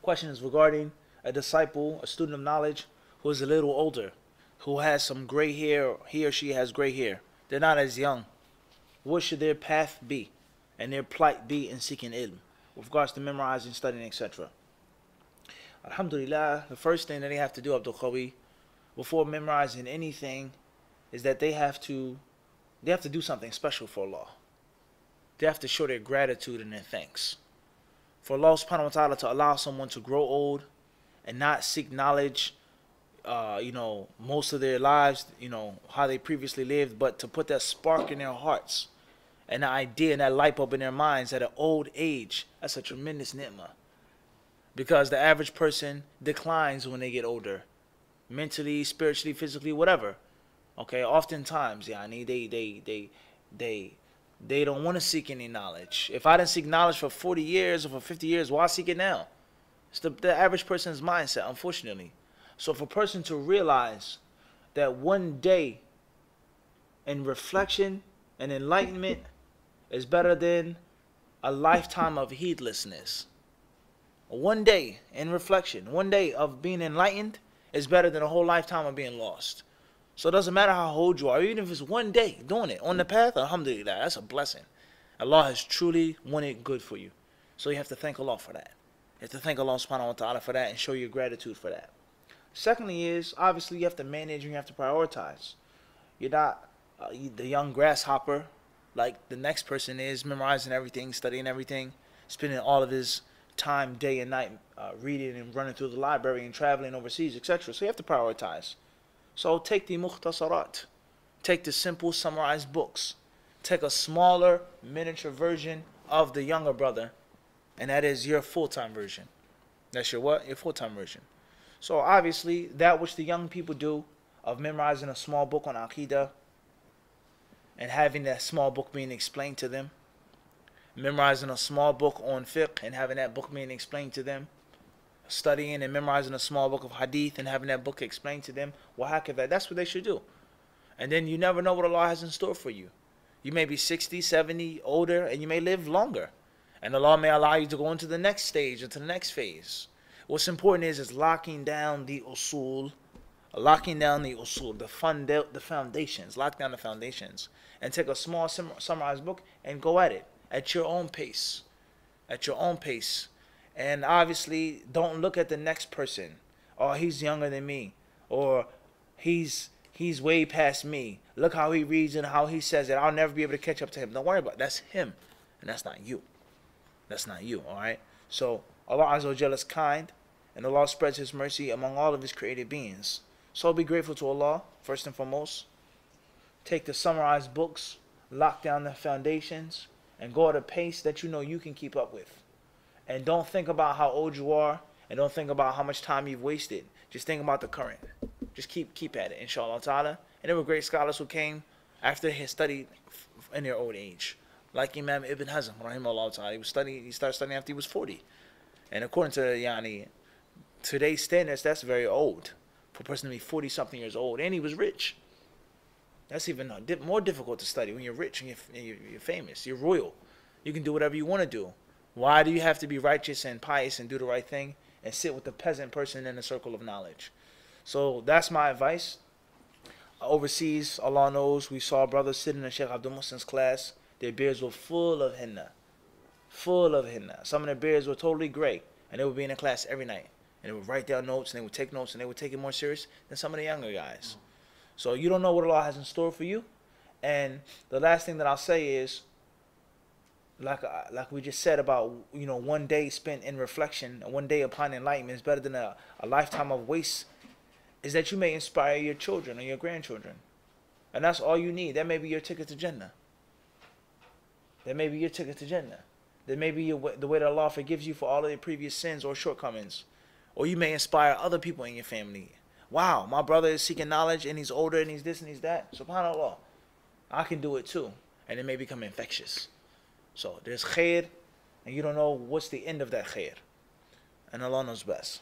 Question is regarding a disciple, a student of knowledge, who is a little older, who has some gray hair, he or she has gray hair. They're not as young. What should their path be and their plight be in seeking ilm with regards to memorizing, studying, etc.? Alhamdulillah, the first thing that they have to do, Abdul Qawi, before memorizing anything, is that they have to do something special for Allah. They have to show their gratitude and their thanks. For Allah subhanahu wa ta'ala to allow someone to grow old and not seek knowledge, most of their lives, how they previously lived, but to put that spark in their hearts and the idea and that light bulb in their minds at an old age, that's a tremendous ni'mah. Because the average person declines when they get older, mentally, spiritually, physically, whatever. Okay, oftentimes, they don't want to seek any knowledge. If I didn't seek knowledge for 40 years or for 50 years, why seek it now? It's the average person's mindset, unfortunately. So for a person to realize that one day in reflection and enlightenment is better than a lifetime of heedlessness. One day in reflection, one day of being enlightened is better than a whole lifetime of being lost. So it doesn't matter how old you are, even if it's one day doing it on the path, alhamdulillah, that's a blessing. Allah has truly wanted good for you. So you have to thank Allah for that. You have to thank Allah subhanahu wa ta'ala for that and show your gratitude for that. Secondly is, obviously you have to manage and you have to prioritize. You're not the young grasshopper like the next person is, memorizing everything, studying everything, spending all of his time day and night reading and running through the library and traveling overseas, etc. So you have to prioritize. So take the mukhtasarat, take the simple summarized books, take a smaller miniature version of the younger brother, and that is your full-time version. That's your what? Your full-time version. So obviously that which the young people do of memorizing a small book on Aqidah and having that small book being explained to them, memorizing a small book on fiqh and having that book being explained to them, studying and memorizing a small book of hadith and having that book explained to them, that's what they should do. And then you never know what Allah has in store for you. You may be 60, 70, older, and you may live longer. And Allah may allow you to go into the next stage, into the next phase. What's important is locking down the usul, the foundations, lock down the foundations, and take a small summarized book and go at it at your own pace, And obviously, don't look at the next person. Oh, he's younger than me, or he's way past me. Look how he reads and how he says it. I'll never be able to catch up to him. Don't worry about it. That's him, and that's not you. That's not you. All right. So Allah Azza wa Jalla is kind, and Allah spreads His mercy among all of His created beings. So be grateful to Allah first and foremost. Take the summarized books, lock down the foundations, and go at a pace that you know you can keep up with. And don't think about how old you are, and don't think about how much time you've wasted. Just think about the current. Just keep at it, inshallah ta'ala. And there were great scholars who came after they had studied in their old age. Like Imam Ibn Hazm, rahimahullah ta'ala. He started studying after he was 40. And according to today's standards, that's very old. For a person to be 40-something years old. And he was rich. That's even more difficult to study when you're rich and you're famous. You're royal. You can do whatever you want to do. Why do you have to be righteous and pious and do the right thing and sit with the peasant person in a circle of knowledge? So that's my advice. Overseas, Allah knows, we saw brothers sitting in Sheikh Abdul Muhsin's class. Their beards were full of henna. Full of henna. Some of their beards were totally gray. And they would be in the class every night. And they would write down notes and they would take notes and they would take it more serious than some of the younger guys. So you don't know what Allah has in store for you. And the last thing that I'll say is, like we just said about, one day spent in reflection, one day upon enlightenment is better than a lifetime of waste, is that you may inspire your children or your grandchildren. And that's all you need. That may be your ticket to Jannah. That may be your ticket to Jannah. That may be the way that Allah forgives you for all of your previous sins or shortcomings. Or you may inspire other people in your family. Wow, my brother is seeking knowledge and he's older and he's this and he's that. SubhanAllah. I can do it too. And it may become infectious. So there's khair, and you don't know what's the end of that khair. And Allah knows best.